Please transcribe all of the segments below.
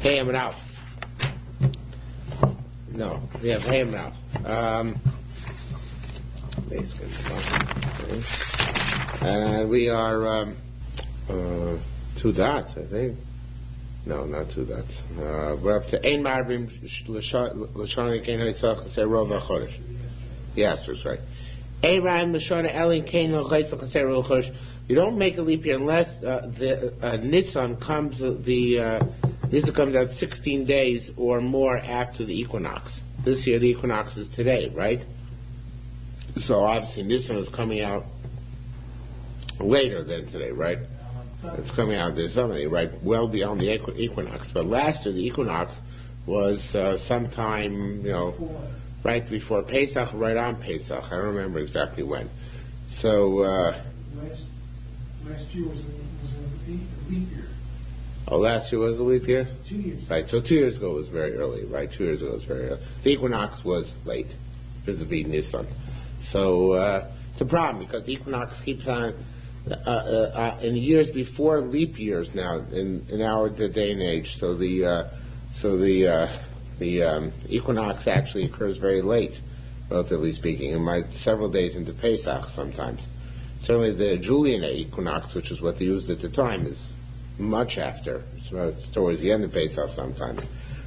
Hey, I'm out. No, we have Hey, I'm out. And we are 2 dots, I think. No, not 2 dots. We're up to Ein Marbim L'Shani Kein Ha'isach Chaser Rov HaChodesh. Yes, that's right. Ein Marbim L'Shani Elin Kein Ha'isach Chaser Rov HaChodesh. You don't make a leap year unless the Nisan comes Nisan comes out 16 days or more after the equinox. This year the equinox is today, right? So obviously Nisan is coming out later than today, right? It's coming out this Sunday, right? Well beyond the equinox. But last year the equinox was sometime, right before Pesach, right on Pesach. I don't remember exactly when. So last year was a leap year. Oh, last year was a leap year? 2 years. Right, so 2 years ago was very early, right? 2 years ago was very early. The equinox was late, vis-a-vis Nisan. So it's a problem because the equinox keeps on, in the years before leap years now, in our day and age, so the equinox actually occurs very late, relatively speaking, and several days into Pesach sometimes. Certainly the Julian equinox, which is what they used at the time, is much after. It's towards the end of Pesach sometimes.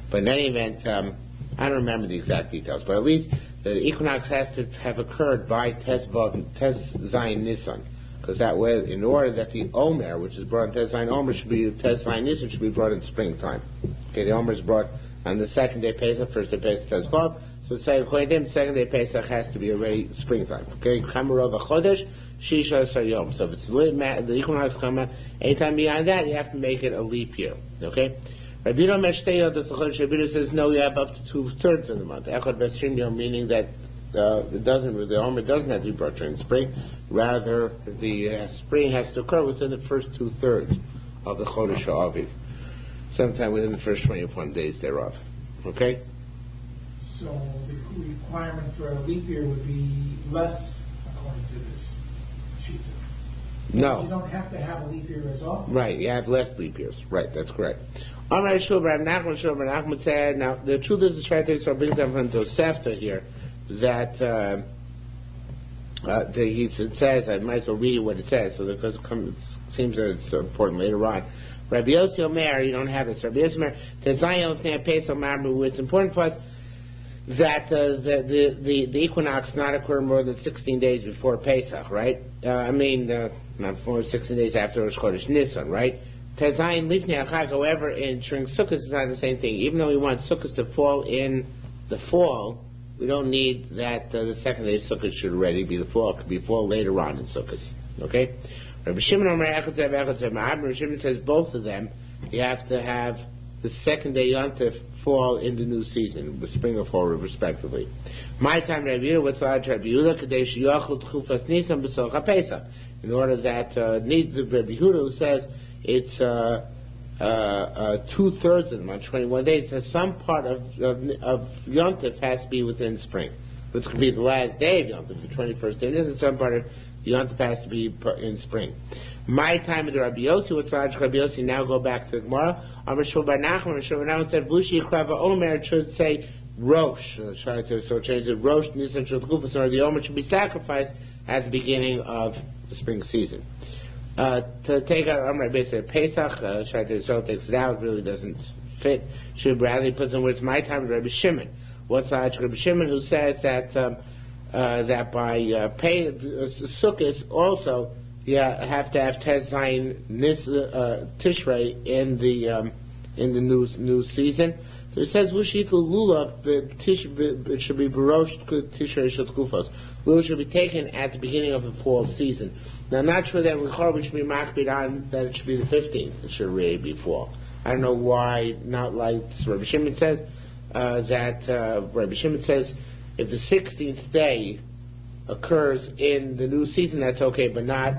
But in any event, I don't remember the exact details, but at least the equinox has to have occurred by Tes Zayin Nisan, because that way, in order that the Omer, which is brought in Tes Zayin Omer, Tes Zayin Nisan should be brought in springtime. Okay, the Omer is brought on the second day Pesach, first day Pesach Tes Vav, so according to him, second day Pesach has to be already springtime. Okay, Kamarov HaChodesh, Shisha Sayom. So if it's the equinox come out, anytime beyond that, you have to make it a leap year. Okay? Rabbi Yehuda says no, you have up to 2/3 of the month. Echad Vestrim Yom, meaning that the Omer doesn't have to be brought during spring. Rather, the spring has to occur within the first 2/3 of the Chodesh Aviv, sometime within the first 21 days thereof. Okay? So the requirement for a leap year would be less, according to this sheet. No. You don't have to have a leap year as often. Right, you have less leap years. Right, that's correct. Amar Shul Bar Nachman said, now the truth is the Shraita brings up from Tosefta here that it says, I might as well read what it says, so because it seems that it's important later on. Rabbi Yossi Omer, you don't have this. Rabbi Yossi Omer, Tezayin Pesach Marbu, it's important for us that the equinox not occur more than 16 days before Pesach, right? Not before 16 days after Rosh Chodesh Nisan, right? Tezayin Lifnei Achag, however, during Sukkot it's not the same thing. Even though we want Sukkot to fall in the fall, we don't need that the second day of Sukkot should already be the fall. It could be fall later on in Sukkot. Okay? Rabbi Shimon Omer Echad Zev Echad Zev. Rabbi Shimon says both of them, you have to have the second day Yontif fall in the new season, with spring or fall respectively. My time, Rabbi Yehuda, what's Rabbi Yehuda, Kadesh Yochel Tchufas Nisan B'Soch HaPesach. In order that need the Rabbi Yehuda who says it's 2/3 of the month, 21 days. That some part of Yontif has to be within spring, which could be the last day of Yontif, the 21st day. And some part of Yontif has to be in spring. My time with the Rabbi Yossi, what's Rabbi Yossi? Now go back to the Gemara. Amar Shul Bar Nachman, Shul Bar Nachman said, Vushi Krava Omer, it should say Rosh. So change it, Rosh Nisan Shul Tchufas, or the Omer should be sacrificed at the beginning of the spring season. To take out Amr basically Pesach, Shai takes it out, really doesn't fit. Should rather put some words my time with Rabbi Shimon. What's Rabbi Shimon who says that that by Sukkot also you have to have Tes Zayin Tishrei in the new season. So it says Vushit Lulav it should be Barosh Tishrei Shel Tkufos. Lulav should be taken at the beginning of the fall season. Now, I'm not sure that we should be makbid on that it should be the 15th. It should really be fall. I don't know why, not like Rabbi Shimon says, Rabbi Shimon says if the 16th day occurs in the new season, that's okay, but not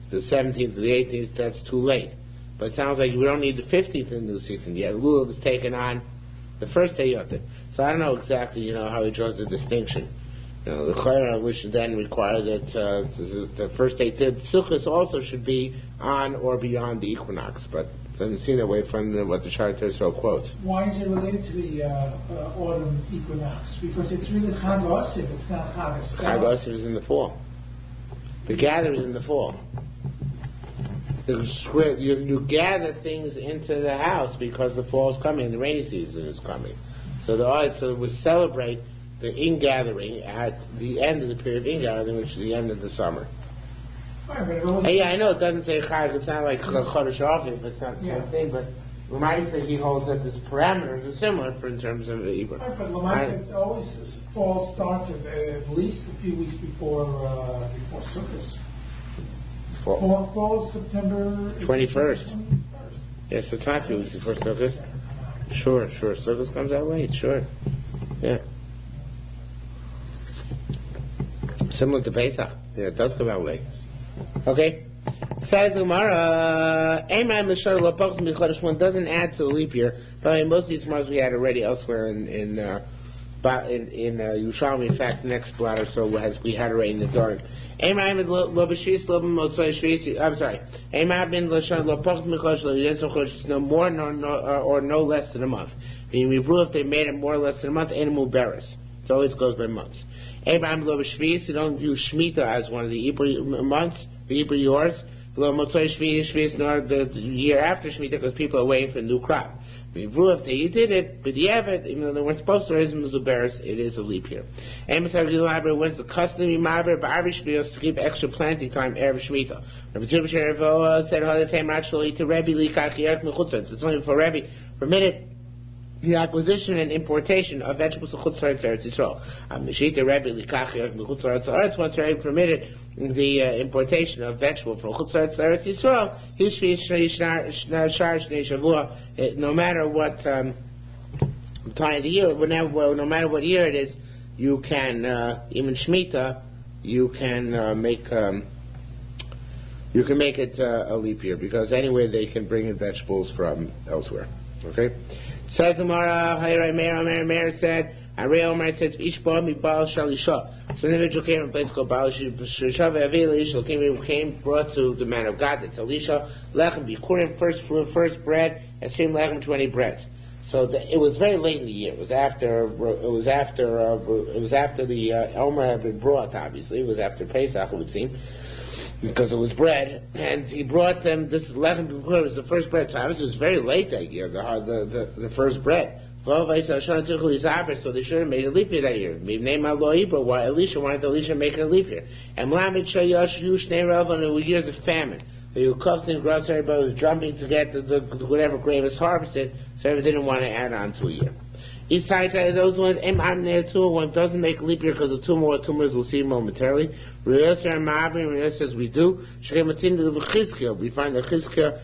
the 17th or the 18th, that's too late. But it sounds like we don't need the 15th in the new season yet. Lulav is taken on the first day of it. So I don't know exactly, how he draws the distinction. The Chayra which then require that the first day Sukkot also should be on or beyond the equinox, but Doesn't seem that way from what the Shara Yisrael quotes. Why is it related to the autumn equinox? Because it's really Chag Osif, it's not Chag Eskel. Chag Osif is in the fall. The gather is in the fall. You gather things into the house because the fall is coming, the rainy season is coming. So we celebrate the ingathering at the end of the period of ingathering, which is the end of the summer. Yeah, I know it doesn't say Chag, it's not like Chodesh Avif, it's not the same thing, but Lamaisa, he holds that these parameters are similar in terms of the Ibra. Right, but Lamaisa, it always fall starts at least a few weeks before Sukkot. Fall is September 21st. Yes, it's not a few weeks before Sukkot. Sure. Sukkot comes out late, sure. Yeah. Similar to Pesach. Yeah, it does come out late. Okay. Says Gemara, one doesn't add to the leap year, but most of these Gemaras we had already elsewhere in Yerushalmi. In fact, the next blotter so as we had already in the dark. I'm sorry. It's no more or no less than a month. If they made it more or less than a month, animal bearers. It always goes by months. You don't use Shemitah as one of the Hebrew months, the Hebrew yours. Nor the year after Shemitah, because people are waiting for a new crop. If they did it, but even though they weren't supposed to raise them as a bears, it is a leap year. When's the custom to keep extra planting time Erev Shemitah? It's only for Rebbe permitted the acquisition and importation of vegetables to Chutz La'aretz Eretz Yisrael. Once Rebbe permitted the importation of vegetable from Chutz La'aretz Eretz Yisrael, no matter what time of the year, no matter what year it is, you can even Shemitah, you can make it a leap year, because anyway they can bring in vegetables from elsewhere. Okay. Says Gemara, Meir said, it says, so an individual came from a place called Baal Shalisha, came brought to the man of God, that's Elisha, Lechem Bikurim, first bread, Esrim Lechem, 20 breads. So it was very late in the year. It was after the Omer had been brought, obviously. It was after Pesach, it would seem, because it was bread, and he brought them. This lechem b'kurim was the first bread. So obviously it was very late that year. The first bread. So they should have made a leap year that year. But why Elisha wanted Elisha make it a leap year? And there were years of famine. The custom gross, everybody was jumping to get the whatever grain was harvested, so everybody didn't want to add on to a year. Those ones, one doesn't make a leap year because of two more tumors, we'll see momentarily. Says we do. We find that Chizkiah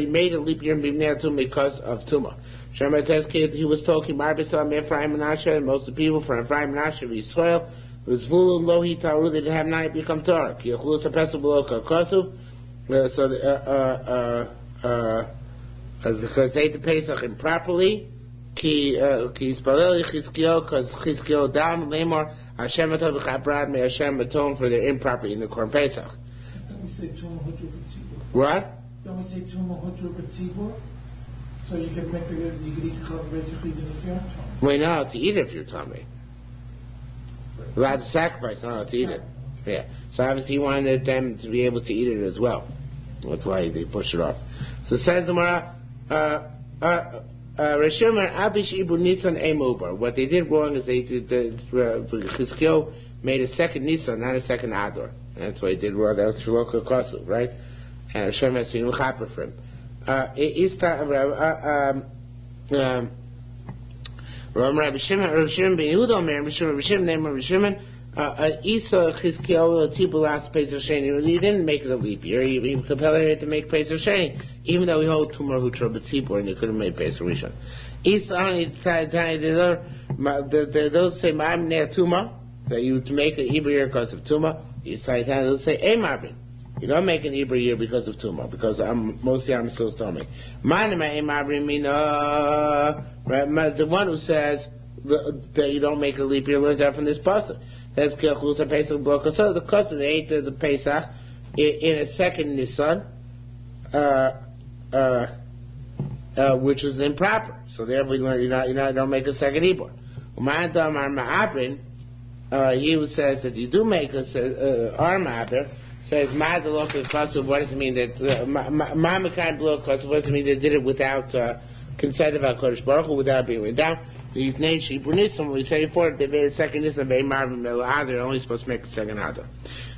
made a leap year because of tumor. He was talking Ephraim Menashe, and most of the people from Ephraim Menashe of Israel. It was Vulu Lohi Taru, they didn't have night become Torah. Because they ate the Pesach improperly, because Chizkiah dam lemor Hashem atov v'chabrad, may Hashem atone for their improper in the Korban Pesach. Don't we say Tumah Hudru B'tzibur? What? Don't we say Tumah Hudru B'tzibur? So you can eat the Korban Pesach even if you're not Tumah. Well, you're not allowed to eat it if you're Tumah. You're allowed to sacrifice, not allowed to eat it. Yeah. So obviously he wanted them to be able to eat it as well. That's why they pushed it off. So it says the Gemara, what they did wrong is they did Chizkiah made a second Nisan, not a second Adar. That's what he did wrong. That's Shaloka Kosu, right? And Hashem has to Chaper for him. Rabbi Shimon ben Yehuda, Rabbi Shimon named Rabbi Shimon. Isa Chizkiah Tibulas Pesach Sheni. He didn't make it a leap year. He compelled him to make Pesach Sheni, even though he held Tumor Hutra B'tzibur and he couldn't make Pesach Rishon. Isa only those say Ma'am Neh Tuma, that you to make an Hebrew year because of Tuma. Isa those say Eimarbin. You don't make an Hebrew year because of Tuma, because most of the still Tomei. Ma'anima Eimarbin mean the one who says that you don't make a leap year learns out from this pasuk. That's Kilchus Pesach Bloka. So the custom they ate the Pesach in a second Nisan, which is improper. So therefore, we learn don't make a second ibor. He says that you do make our ma'aber. Says ma'adalok kasu. What does it mean that ma'amekai below kasu? What does it mean they did it without consent of HaKadosh Baruch Hu, without being written down? The Yitnei Shibur we say before they made a second Nisan, they they're only supposed to make a second Adar.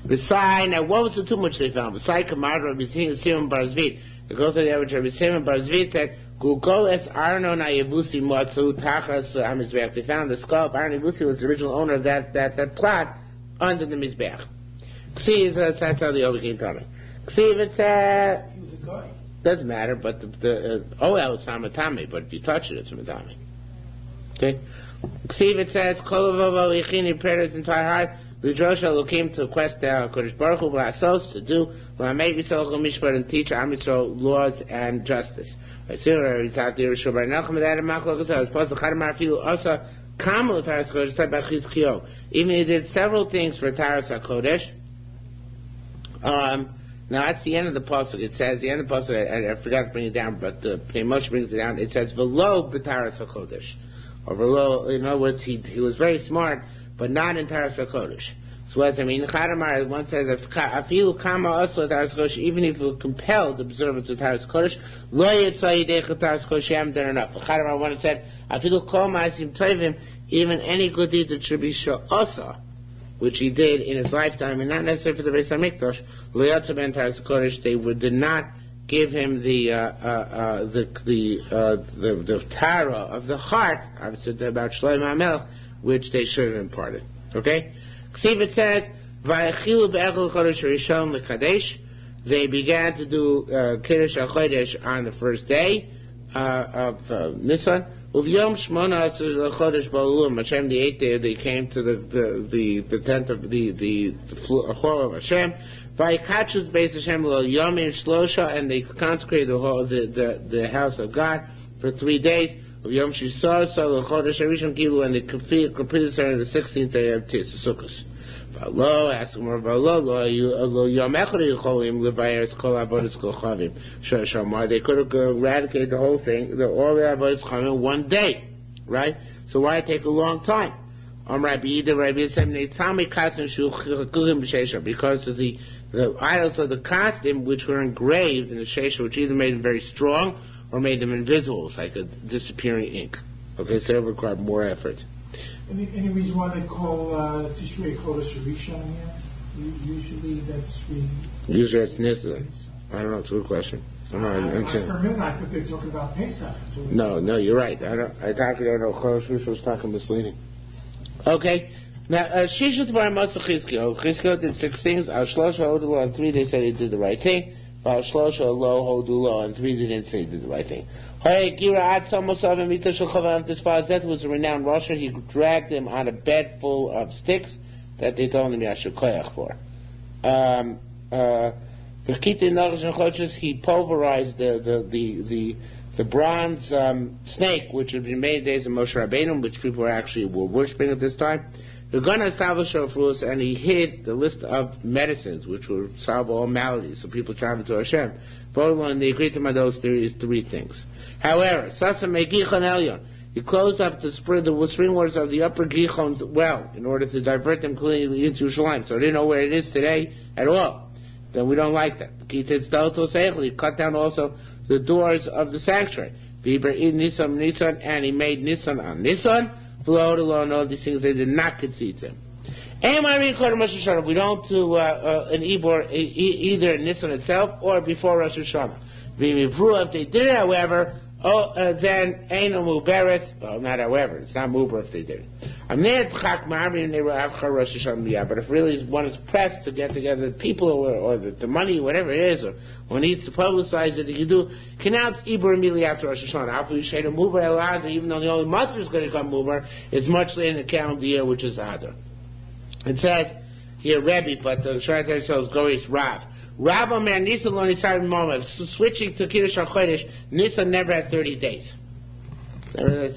Besides, now what was the too much they found? Besides Kamar Rabbi Simon Bar Zvid, it goes to the average Rabbi Simon Bar Zvid said, Gugoles Arno na Yevusi Motzu Tachas HaMizbeach. They found the skull of Aaron Yevusi was the original owner of that plot under the Mizbeach. Ksiv, that's how the overcame coming. Ksiv, it's He was a guy. doesn't matter, but the OL is Hamatami, but if you touch it, it's Hamatami. Okay? Ksiv, it says, Kolovavo Ichini prepared his entire heart. L'drosha came to quest the Kodesh Baruch Hu V'asos to do L'amei Yisrael Mishpat and teach Am Yisrael laws and justice. I see it's out there. Shubar Nachman that Machlok I was supposed to Chadamar Filu also Kamal Taras Kodesh type Achis Kio. Even he did several things for Taras HaKodesh. Now that's the end of the pasuk. It says the end of the pasuk. I forgot to bring it down, but the Pnei Moshe brings it down. It says "V'lo b'taras hakodesh," or "V'lo." In other words, he was very smart, but not in taras hakodesh. So what does it mean? Chadamar one says, "Afilu kama also taras hakodesh." Even if you compelled observance of taras hakodesh, lo yitzay yidei taras hakodesh. You haven't done enough. Chadamar one said, "Afilu kol ma'asim tovim." Even any good deeds that should be sha'asa, which he did in his lifetime, and not necessarily for the Beis Hamikdash, Loyatza ben Taras Kodesh, they did not give him the Tara of the heart, obviously about Shlomo HaMelech, which they should have imparted. Okay? See if it says, Vayachilu be'echel Chodesh Rishon l'Kadesh, they began to do Kiddush HaChodesh on the first day of Nisan. Uv'yom Shmona Chodesh Ba'ulum, Hashem, the 8th day, they came to the tent of the hall of Hashem. Vayikachus Beis Hashem Lo Yomim Shlosha, and they consecrated the house of God for 3 days. Uv'yom Shisar Sal Chodesh Harishon Gilu, and they completed starting the 16th day of Sukkot. Lo, ask him about lo yom echad yicholim levayeres kol avodas kol chavim shamar. They could have eradicated the whole thing, all the avodas chavim in 1 day, right? So why take a long time? Because of the idols of the costume which were engraved in the shesha, which either made them very strong or made them invisible, it's like a disappearing ink. Okay, so it required more effort. Any reason why they call Tishrei Chodesh Rishon here? Usually that's Usually it's Nisan. I don't know. It's a good question. For a minute, I thought they were talking about Pesach. No, you're right. I don't know. Chodesh Rishon was talking misleading. Okay. Now, Shishat V'Armas Chizkiyo. Chizkiyo did 6 things. Al Shlosha Hodulo, on 3 they said he did the right thing. Al Shlosha Lo Hodulo, on 3 they didn't say he did the right thing. This was a renowned Russia. He dragged him on a bed full of sticks that they told him Yashukoyach for. He pulverized the bronze snake, which had been made in the days of Moshe Rabbeinu, which people were worshipping at this time. And he hid the list of medicines which would solve all maladies, so people traveled to Hashem. And they agreed to those three things. However, he closed up the spring waters of the upper Gichon's well in order to divert them cleanly into Yerushalayim. So they didn't know where it is today at all. Then we don't like that. He cut down also the doors of the sanctuary. And he made Nisan on Nisan. And all these things they did not concede to him. We don't do an Ibor either in Nisan itself or before Rosh Hashanah. If they did it, however, then Eino Muberes. Well, not however, it's not Muber if they did it. But if really one is pressed to get together the people or the money, whatever it is, or one needs to publicize it, you do announce Ibor immediately after Rosh Hashanah. Even though the only month is going to come Muber, is much later in the calendar year, which is Adar. It says here Rebbe, but the Shara says Goris Rav. Rav Omer Nisan lo Nisan moment. Switching to Kiddush HaChodesh, Nisan never had 30 days. It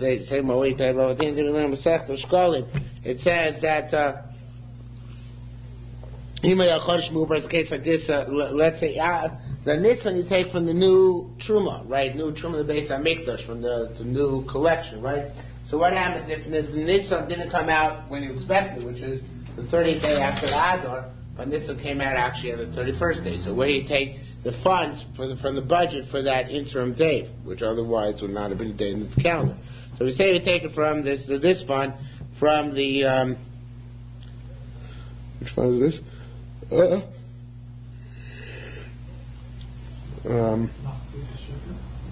says that in a case like this, let's say the Nisan you take from the new Truma, right? New Truma, the Beis HaMikdash, from the new collection, right? So what happens if the Nisan didn't come out when you expected, which is the 30th day after the Adar, but Nisan came out actually on the 31st day. So where do you take the funds from the budget for that interim day, which otherwise would not have been a day in the calendar? So we say we take it from this fund, from the, which one is this?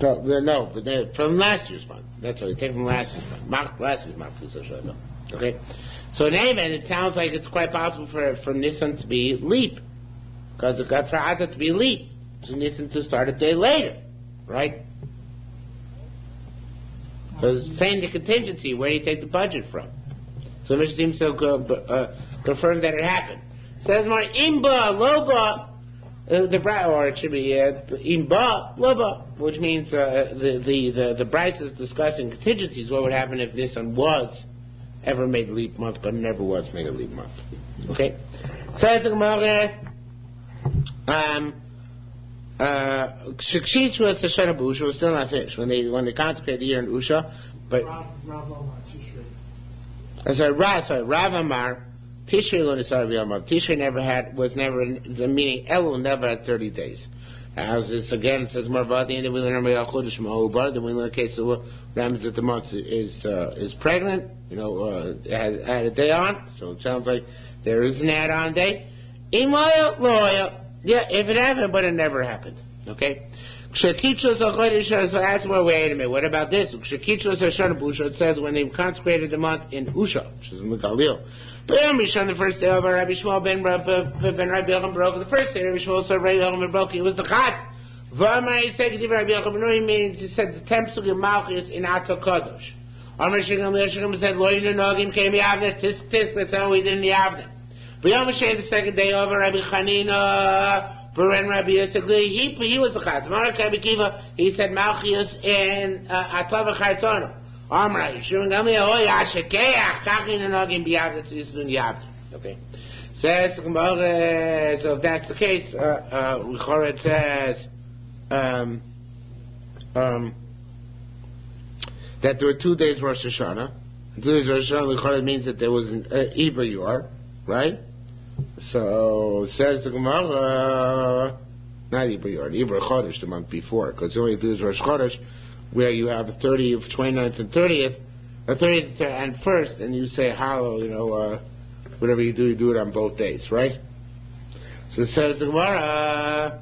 No, but from last year's fund. That's what we take from last year's fund. Last year's Machzis. Okay? So in any event, it sounds like it's quite possible for Nisan to be leap. Because it got for Adar to be leap. So Nisan to start a day later. Right? So it's saying the contingency, where do you take the budget from? So Mishnah seems to confirm that it happened. It says more, Imba, Loba, or it should be Imba, Loba, which means the Bryce is discussing contingencies. What would happen if Nisan was ever made a leap month, but never was made a leap month? Okay? Says the Gemara, Shikshich was the Shana Busha was still not finished when they consecrated the year in Usha, but Rav Amar Tishrei lo nisar b'yamav. Tishrei was never the meaning Elul never had 30 days. As this again it says more about the end we learn about Chodesh Ma'ubar. Then we learn case of what happens that the month is pregnant. Had a day on, so it sounds like there is an add-on day. Imaya loya. Yeah, if it happened, but it never happened. Okay? So ask more, wait a minute, what about this? It says when they consecrated the month in Usha, which is in the Galil. But on the first day of Rabbi Shmuel ben Rabbi Yochanan broke. The first day Rabbi Shmuel said Rabbi Yochanan broke. It was the Chaz. V'amar he said Rabbi Yochanan means he said the temple of Malchus in Ato Kodesh. Amar Shigam said Lo Yinu Nogim came Yavne tisk. That's how we did in Yavne. V'yom Hashem the second day over Rabbi Chanina. Beren Rabbi Yosef, he was the Chaz. Mark Rabbi Kiva, he said Malchius in Atava Chartono. Amra, Yishun Gami, oh Yashakeach, Kachin and Ogin Biyavda to Yisdun Yavda. Okay. Says, so if that's the case, it says, that there were 2 days Rosh Hashanah. 2 days Rosh Hashanah, means that there was an Iber Yor, right? So says the Gemara, not Iber Yor, Iber Chodesh the month before, because the only 2 is Rosh Chodesh, where you have 30th, 29th, and 30th, 30th and 1st, and you say how, whatever you do it on both days, right? So it says the Gemara,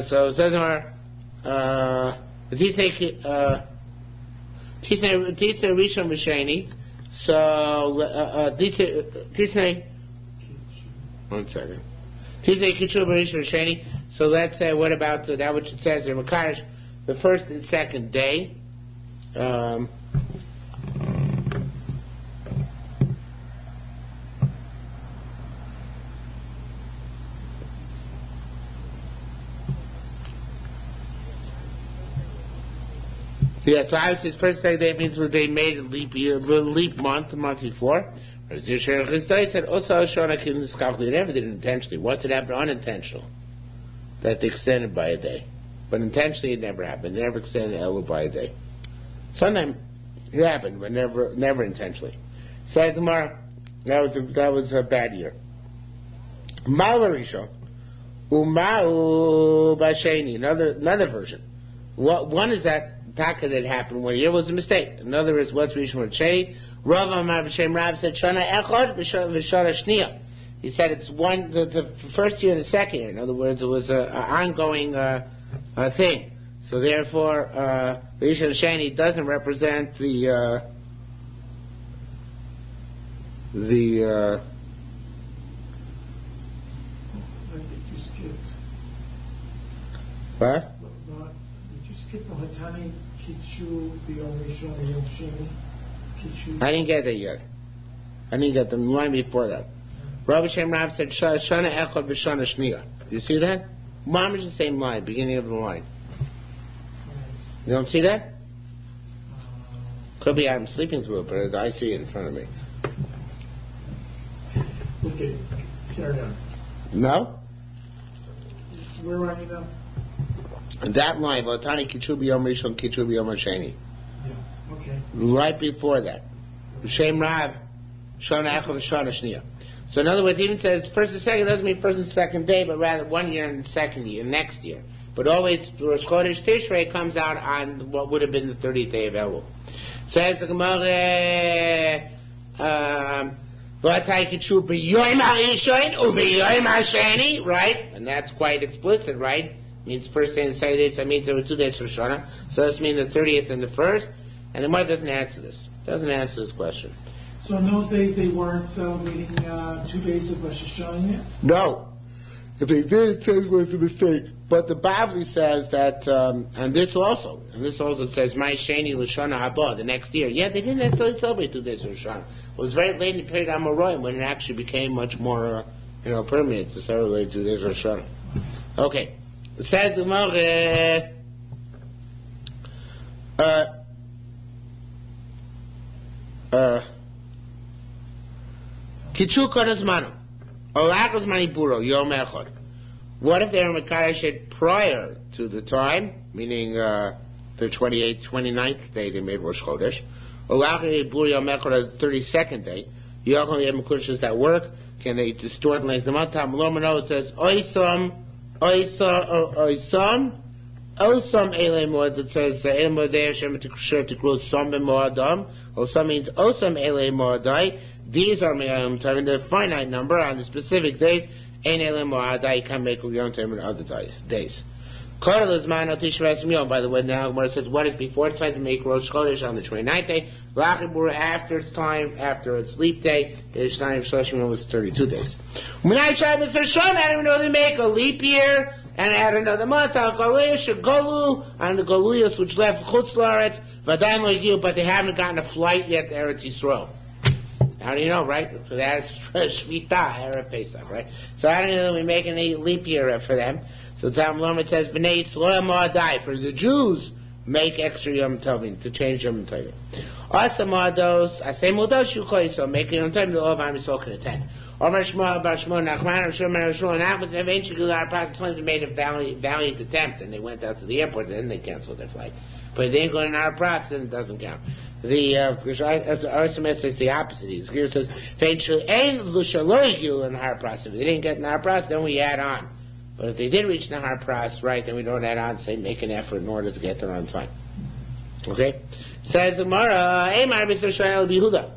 so it says the Gemara, Tisnei Rishon V'Sheni, so Tisnei, 1 second. Tisnei Kitshur Rishon V'Sheni, so let's say, what about that which it says in Makarish, the first and second day, yeah, so obviously his first day means when they made a leap year, leap month, the month before. He said, also they never did it intentionally. Once it happened unintentional, that they extended by a day. But intentionally it never happened. They never extended Elul by a day. Sometimes it happened, but never intentionally. Says Gemara, that was a bad year. Malarisha, Umau Basheni, another version. One is that Taka that happened 1 year was a mistake. Another is what's Rishon Sheni. Rav Amar B'Shem Rav said Shana Echad V'Shana Shnia. He said it's the first year and the second year. In other words, it was an ongoing thing. So therefore, Rishon Sheni doesn't represent the what? Did you skip the Hatani Kichu B'Yom Rishon Yom Sheni? I didn't get that yet. I didn't get the line before that. Rabbi Shem Rav said Shana Echad B'Shana Shnia. Do you see that? Mom is the same line, beginning of the line. You don't see that? Could be I'm sleeping through it, but I see it in front of me. Okay, carry on. No? Where are you now? And that line, Vatani Kichubi Yom Rishon, Kichubi Yom Hasheni. Yeah, okay. Right before that. Shem Rav, Shana Echel, Shana Shnia. So in other words, even says first and second doesn't mean first and second day, but rather 1 year and the second year, next year. But always Rosh Chodesh Tishrei comes out on what would have been the 30th day of Elul. Says the Gemara, right? And that's quite explicit, right? Means first day and second day, so it means there were 2 days for Shana. So this means the 30th and the 1st. And the Gemara doesn't answer this. Doesn't answer this question. So in those days they weren't celebrating 2 days of Rosh Hashanah yet? No. If they did, it says it was a mistake. But the Bavli says that, and this also says, My Sheni L'Shana Haba, the next year. Yeah, they didn't necessarily celebrate 2 days of Rosh Hashanah. It was very late in the period of Amoraim when it actually became much more, permanent to celebrate 2 days of Rosh Hashanah. Okay. It says the Gemara, Kichu Kodesh Manu, Olachos Manipuro, Yom Echad. What if they were Mekadosh prior to the time, meaning the 28th, 29th day they made Rosh Chodesh? Olachos Manipuro Yom Echad, the 32nd day. Yochel Yom Mekushas that work. Can they distort and like the month? Lomano, it says Oisam Elei Moed, that says Elei Moedei Hashem Tikru Som B'Moadam. Osam means Osam Elei Moedai. These are Me'ayim Tavim, the finite number on the specific days. Ein Elei Moadai, you can't make Yom Tavim on other days. Kodel is Ma'anot Tishras Yom. By the way, now Gemara says what is before it's time to make Rosh Chodesh on the 29th day. Lachibur after it's time, after it's leap day. Yishnayim Shloshim Yom was 32 days. U'minai Shabbos Hashem, I don't know they make a leap year and add another month on Golush, Golu, on the Goluyas which left Chutz La'aretz, V'adayin Lo Yagiu, but they haven't gotten a flight yet to Eretz Yisrael. How do you know, right? For that, it's Shmita, Erev Pesach, right? So I don't know that we make any leap year for them. So Tam Lomet says, B'nai Yisrael Mo'adai, for the Jews, make extra Yom Tovim, to change Yom Tovim. Asa Mo'ados, Asay Mo'ados Shukoi, so make Yom Tovim, the Lord Am Yisrael can attend. Omer Shmuel, Bar Shmuel, Nachman, Shmuel, and that was eventually our process when they made a valiant attempt, and they went out to the airport, and then they canceled their flight. But if they ain't going in our process, then it doesn't count. The Arsames says the opposite. Here says, eventually, and Lushaloigu in our process. If they didn't get in our process, then we add on. But if they did reach the hard process, right, then we don't add on, say, make an effort in order to get there on time. Okay? Says Gemara, Eimar Mr. Shayel Bihuda.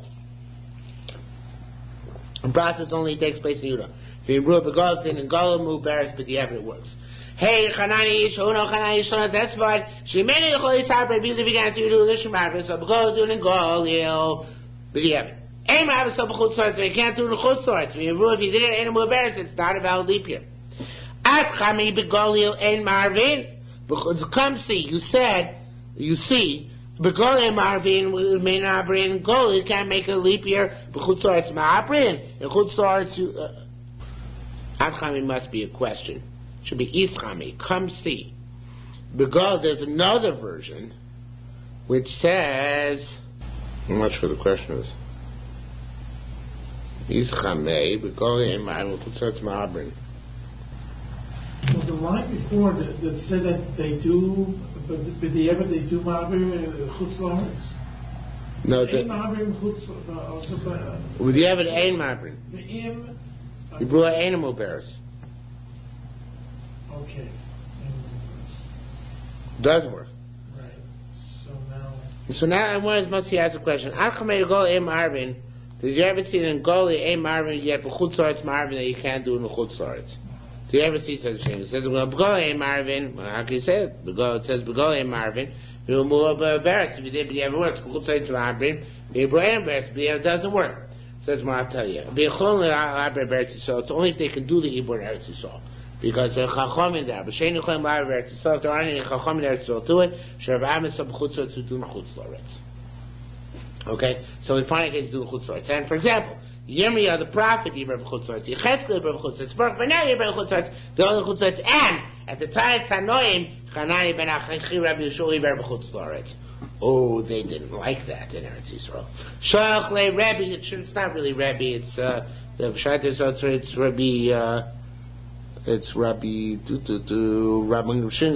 The process only takes place in Yehuda. If you improve the Golf, then in Golem, move Baris, but the evidence works. Hey, Chanani Yishuno, Chanani Yishuno, that's fine. She many of the Holy Sabbath, we began to do this Shemar, so go do in Golil, but the evidence. Eimar, so Bechut Sorts, we can't do the Chut Sorts. If you did it, any more Baris, it's not a valid leap year. At Chami Begolil and Marvin, come see, you see, Begolil Marvin may not bring Gol, you can't make a leap year, Bechut Sorts Ma'abrin, and Chut Sorts, At Chami must be a question. Should be Ischami, come see. Begol, there's another version which says, I'm not sure the question is. Ischame, Begol and Marvin, Chut Sorts Ma'abrin. Well, the line before that said that they do, but the ever they do Ma'abir Chutz La'aretz. No, the Ma'abir Chutz also. With the ever Ein Ma'abir. The Im. You brought animal bears. Okay. Doesn't work. Right. So So now I must ask a question. Did you ever see in Goli Ein Marvin yet but Chutz La'aretz Marvin that you can't do in the Chutz La'aretz? Do you ever see such a thing? It says, Begol Ein Marvin. How can you say it? It says, Begol Ein Marvin. You move Beres. If you did, but it never works. Chutz La'aretz Marvin. You brought in Beres, but it doesn't work. It says, I'll tell you. So it's only if they can do the Ibor Eretz Yisrael. Because there are Chacham in there. But Shein Yichem La'ar Eretz Yisrael. If there aren't any Chacham in Eretz Yisrael to it, Sherav Amis of Chutz La'aretz to do Chutz La'aretz. Okay? So we find a case to do Chutz La'aretz. And for example, Yirmiyah, the prophet, Yibber B'chutz La'aretz. Yechezkel Yibber B'chutz La'aretz. Baruch Ben Ner Yibber B'chutz La'aretz. The only Chutz La'aretz. And at the time, Tanoim, Chanani Ben Achachi Rabbi Yeshua Yibber B'chutz La'aretz. Oh, they didn't like that in Eretz Yisrael. Shalach Le Rebbe, it's not really Rebbe, it's the Pshat Yisrael, it's Rabbi, It's Rabbi Shin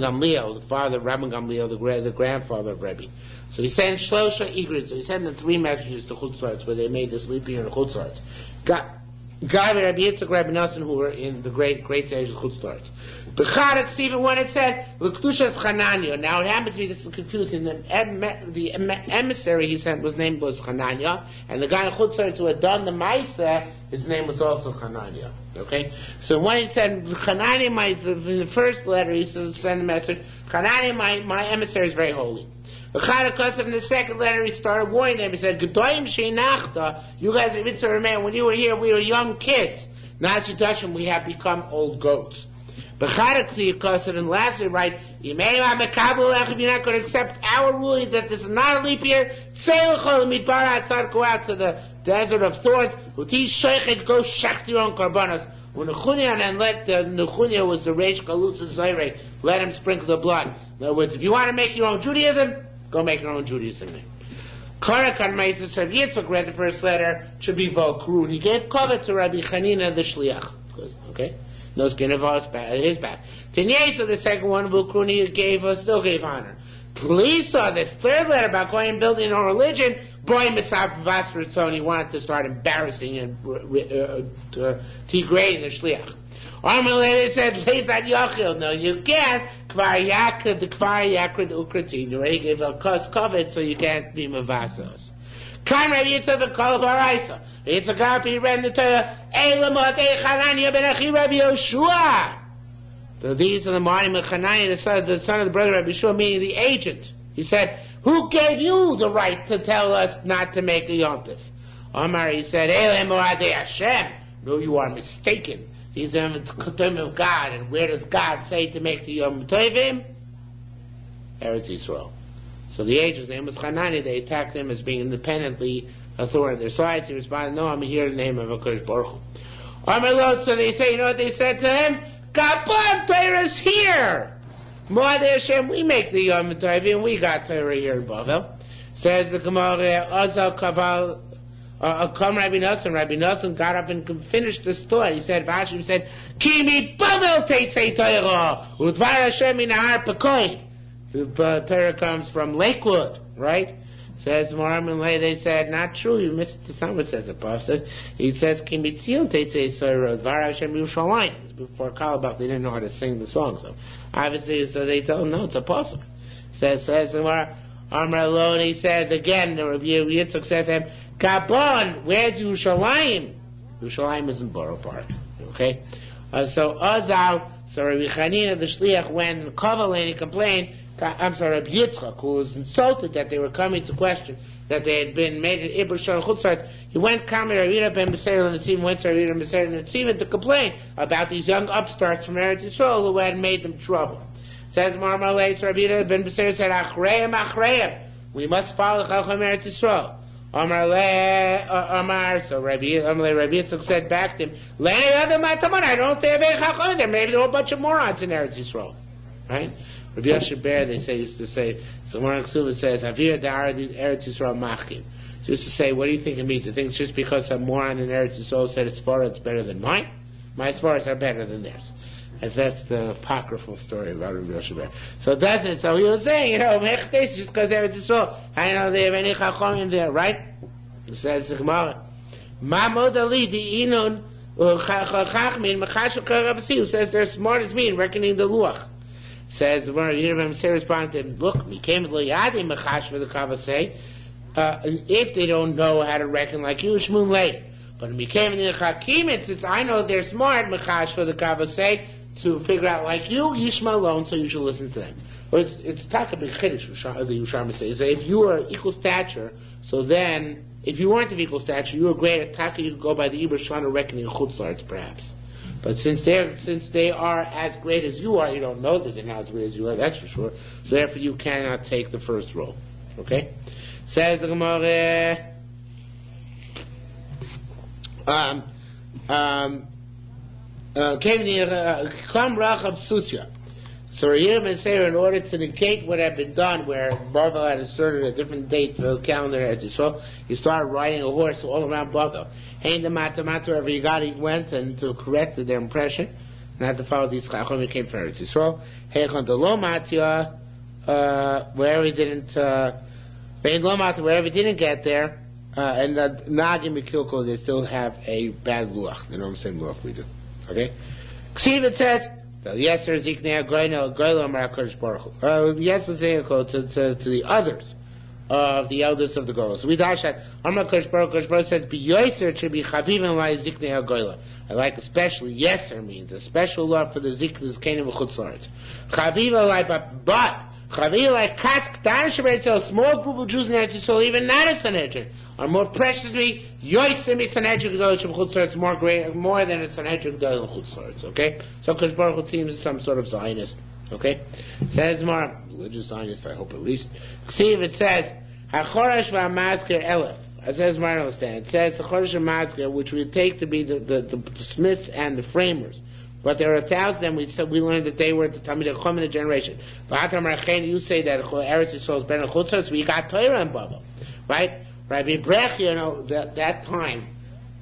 Gamliel, the father of Rabbi Gamliel, the grandfather of Rabbi. So he sent Shlosha Igrid. So he sent the 3 messages to Chutz La'aretz, where they made this leap year in Chutz La'aretz. Guy Rabbi Yitzchak, Rabbi Nassan, who were in the great stage of Chutz La'aretz. B'charetz, even when it said L'Kedushas Chananya. Now it happens to be, this is confusing. The emissary he sent was Chananya, and the guy in Chutz La'aretz who had done the Maisa, his name was also Chananya. Okay, so when he said Chananya, in the first letter he sent a message. Chananya, my emissary is very holy. In the second letter, he started warning them. He said, "Gedoyim sheinachta, you guys are to remember when you were here, we were young kids. Nasi we have become old goats." And lastly, right, if you're not going to accept our ruling that this is not a leap year, go out to the desert of thorns. Go shecht your own karbanos. And let the Nechunya was the Reish Galutz Zayrei. Let him sprinkle the blood. In other words, if you want to make your own Judaism, go make your own Judaism. Karak on Maisis, Rabbi Yitzchak read the first letter, should be Vokrun. He gave cover to Rabbi Chanina the Shliach. Okay? No skin of his back. Tanyesa, the second one, Vokrun, he still gave honor. Klisa, this third letter about going and building a religion, boy, Misap Vasrason, he wanted to start embarrassing and degrading the Shliach. They said, no, you can't. You already gave a cuss covet, so you can't be mavasos. Kan Rabbi Yitzchak v'kol baraisa. Yitzchak Rabbi read in the Torah, Eilamot Chananya ben Achi Rabbi Yoshua. So these are the morning of Chananya, the son of the brother Rabbi Yoshua, meaning the agent. He said, who gave you the right to tell us not to make a yontif? Omar, he said, Eilamot Hashem. No, you are mistaken. These are the Ketum of God, and where does God say to make the Yom Tovim? Eretz Yisrael. So the agent's name was Hanani. They attacked him as being independently authority on their sides. He responded, no, I'm here in the name of HaKadosh Baruch Hu. So they say, you know what they said to him? Kabbalah Torah's here! Moadei Hashem, we make the Yom Tovim, we got Torah here in Bavel. Says the Gemara, Azal Kaval, come Rabbi Nassan got up and finished the story. He said, Vashi said, Kimi Bavel Teitzei Torah, Udvar Hashem in Har Pekoid. The Torah comes from Lakewood, right? Says Mohammed Lay, they said, not true, you missed, that's not what it says the pasuk. It says, Kimi Tzion Teitzei Torah, Udvar Hashem Yerushalmi. It's before Kalabach, they didn't know how to sing the song, so obviously, so they told him, no, it's a pasuk. Says Amar Lo, he said, again, the Rabbi Yitzchak said to him, Gabon, where's Yerushalayim? Yerushalayim is in Borough Park. Okay? So Rabbi Chanina, the Shliach, when Kavalani complained, Rabbi Yitzchak, who was insulted that they were coming to question that they had been made an Ibr Shal Chutzart, he went to Rabbi Ben Beseir and Netzim, went to Rabbi Ben Beseir and Netzim to complain about these young upstarts from Eretz Yisrael who had made them trouble. Says Marmalei, so Rabbi Ben Beseir said, Achreim, we must follow Chacham Eretz Yisrael. So Rabbi Yitzchak said back to him, I don't think they're Chacham there. Maybe there were a bunch of morons in Eretz Yisrael. Right? Rabbi Yoshe Ber, used to say, so Moran Ksuva says, Avir Da'ar Eretz Yisrael Machkim. So used to say, what do you think it means? It thinks just because some moron in Eretz Yisrael said it's better than mine, my Svaras are better than theirs. And that's the apocryphal story about Rabbi Yoshe Ber. So it doesn't. So he was saying, Mechtes, just because Eretz Yisrael, I know they have any Chachomim there, right? It says the Gemara, Ma'mod Ali di Inun Chachmin Mechash Karavasi, who says they're smart as me in reckoning the Luach. Says one of the Yerushalmi responded, look, we came to Yadi Mechash for the Kavasei. If they don't know how to reckon like you, Shmun late. But when we came to the Chakim, and since I know they're smart, Mechash for the Kavasei, to figure out like you, Yishma alone, so you should listen to them. Or it's Taka B'Chiddush, the Yerushalmi says. If you are equal stature, so then, if you weren't of equal stature, you were great at Taka, you could go by the Ibr Shana reckoning of Chutzlarts, perhaps. But since they are as great as you are, you don't know that they're not as great as you are, that's for sure. So therefore you cannot take the first role. Okay? Says the Gemara, Kam Rachab Susya. So Yerushalmi Sanhedrin, in order to negate what had been done, where Bavel had asserted a different date for the calendar, so he started riding a horse all around Bavel. Hein the matamata, wherever he got, he went and to correct their impression. not to follow these chacham who came from Eretz Yisrael. Heichon de lo matya, wherever he didn't, wherever he didn't get there, and nagim mikilko, they still have a bad luach. They don't have the same luach we do. Okay? Ksiv, it says, yes, there's iknei goyno goylo amar HaKadosh Baruch Hu. Yes, it's to the others of the elders of the goylos. So we dash that Amar HaKadosh Baruch Hu. HaKadosh Baruch Hu says, "B'yoser it should be chavivim lai ziknei goylo." I like especially yeser means a special love for the ziknei zkenim v'chutz la'aretz. Chaviva lai, but chaviva lai katz k'tan shebeitel, small group of Jews in Eretz Yisrael, even not a Sanhedrin, are more precious to me. Yoser mi Sanhedrin gedol shebechutz la'aretz, more than a Sanhedrin gedol in chutz la'aretz. Okay, so HaKadosh Baruch Hu seems some sort of Zionist. Okay, says more religious Zionist, I hope at least. See if it says hachorash v'amazker elef. It says my understand. It says the chorash and mazker, which we take to be the smiths and the framers. But there are 1,000, and we learned that they were the Talmidei Chacham in the generation. You say that Eretz Yisrael is better than Chutz La'aretz, so you got Torah and Baba, right? Rabbi Brech, that time,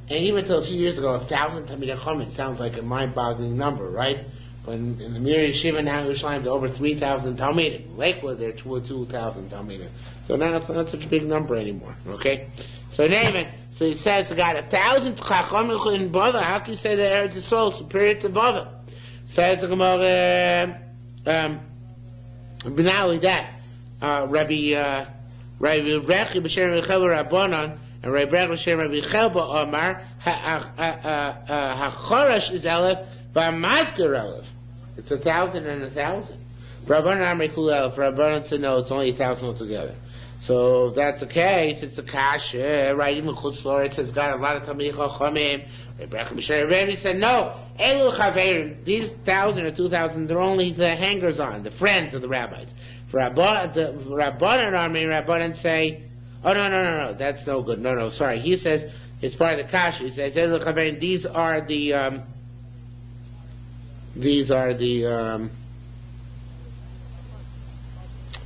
and even until a few years ago, 1,000 Talmidei Chacham sounds like a mind-boggling number, right? But in the Mir Yeshiva now in Yerushalayim, there are over 3,000 Talmidim. Lakewood, there are 2,000 Talmidim. So now it's not such a big number anymore. Okay, so Naaman, so he says, "I got 1,000 Chachamim in Bava. How can you say that Eretz Yisrael is superior to Bava?" Says the Gemara. But not only that, Rabbi Rechi b'Shem Rabbi Chelba Rabbanon and Rabbi Rechi b'Shem Rabbi Chelba Omar HaChorash is Aleph. V'amazker elef. It's 1,000 and 1,000. Rabbanan Amrei Kul elef. Rabbanan said no, it's only 1,000 altogether. So if that's the case, it's a kasha, right? Even Chutz La'aretz has got a lot of Talmidei Chachamim. Rabbi said no. Elu Chaverim. These 1,000 or 2,000, they're only the hangers-on, the friends of the rabbis. For Rabbanan Amrei, Rabbanan say, oh no, that's no good. No, sorry. He says it's part of the kasha. He says Elu Chaverim. These are the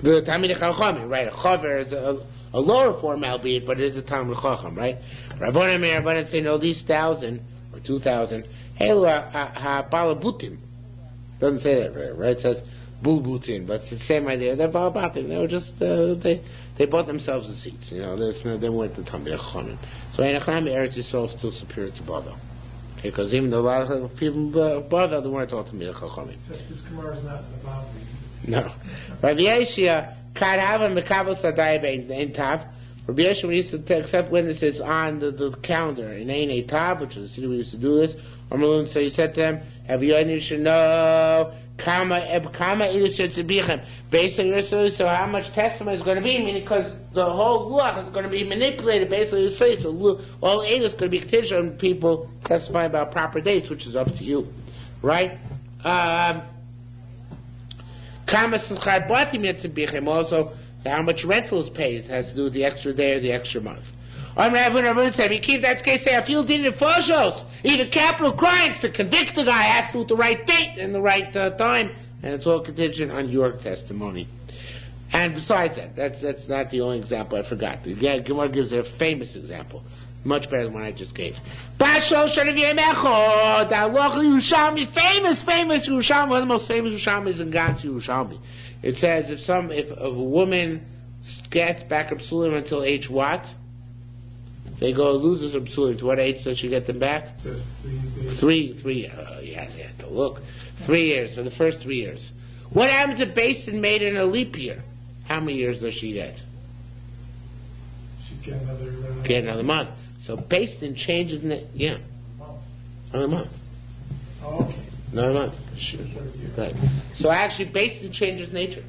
Talmidei Chachamim, right? A chaver is a lower form, albeit, but it is a Talmidei Chacham, right? Rabbanan say no, these 1,000 or 2,000. Helu ha-balabutim. Doesn't say that right? It says bulbutin, but it's the same idea. They're balabatim. They were just they bought themselves the seats. They weren't the Talmidei Chachamim. So in Echnami, Eretz Yisrael is still superior to Bavel. Because even though a lot of people above that, they weren't taught to me the Chachamim. This Gemara is not about me. No. Rabbi Yeshua, Karava Mekabel Sadai Bein Tav. Rabbi Yeshua used to accept witnesses on the calendar in Ein Tav, which is the city we used to do this. So he said to them, "Have you should know Kama Ilishet based on your story, so how much testimony is going to be?" Meaning, because the whole luach is going to be manipulated based on your story, so all eight is going to be contingent on people testifying about proper dates, which is up to you, right? Also, how much rental is paid has to do with the extra day or the extra month. You keep that case, say, I feel did it for even capital crimes to convict the guy has to do with the right date and the right time, and it's all contingent on your testimony. And besides that's not the only example I forgot. The Gemara gives a famous example, much better than one I just gave. Bashol Yerushalmi, famous Yerushalmi, one of the most famous Yerushalmis in God's Yerushalmi. It says if a woman gets back her psulim until age what? They go loses her psulim. To what age does she get them back? It says 3. You have to look. 3 years for the first 3 years. What happens if Basin made it in a leap year? How many years does she get? She'd get another month. So Basin changes another month. Oh, okay. Another month. Right. So actually Basin changes nature.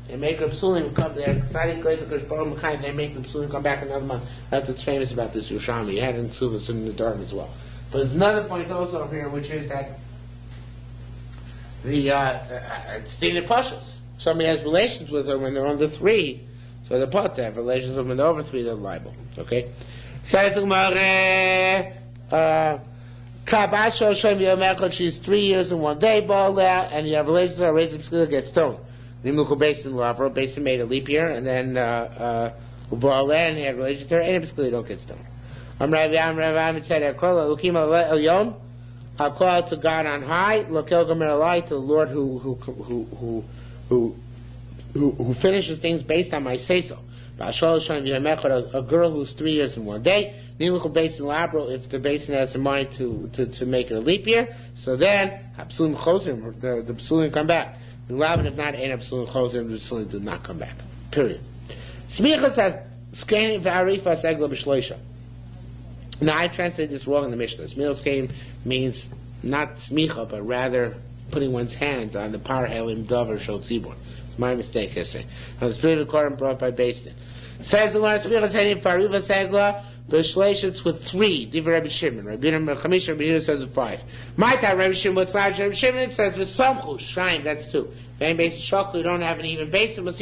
They make the psulim come there. They make the psulim come back another month. That's what's famous about this Yerushalmi. You had it in Suvas in the Dharma as well. But there's another point also over here, which is that it's the nefashos. Somebody has relations with her when they're under 3, so they're part to have relations with them when they're over 3, they're liable. Okay? Says the Gemara, she's 3 years and 1 day, and you have relations with her, raising skill, get stoned. Nimluchu Basin Lavra, Basin made a leap year, and then and he had relations with her, and basically don't get stoned. Rav said, I'll call out to God on high, Lokel Gomer Alai, to the Lord who finishes things based on my say-so. A girl who's 3 years and 1 day, Niluchel Basin Labro, if the basin has in mind to make it a leap year, so then Psulim Chosim, the Psulim come back. Laban, if not, ain't Psulim Chosim, the Psulim do not come back. Period. Smicha says, Skeni v'arifa segla b'shleisha. Now I translate this wrong in the Mishnah. Smicha means not smicha, but rather putting one's hands on the par elim davar shel tzibur. It's my mistake, I say. Now the spirit of Koran brought by Basin. Says the one smicha saying v'arifa segla b'shleisha, it's with 3. Divrei Rabbi Shimon. Rabbi Chamisha, Rabbi Yehuda says with 5. My time, Rabbi Shimon, what's large? Rabbi Shimon, it says v'samchu shayim. That's 2. Then base shakli, you don't have an even base. You add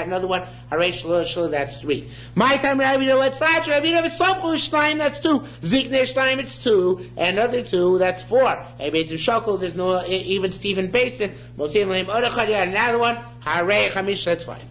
another one. That's 3. My time, Rabbi Yehuda, what's large? Rabbi Yehuda v'samchu shayim. That's 2. Ziknei shayim, it's 2. Another 2, that's 4. A base shakli, there's no even Stephen Basin. Another one. Harei chamish, that's 5.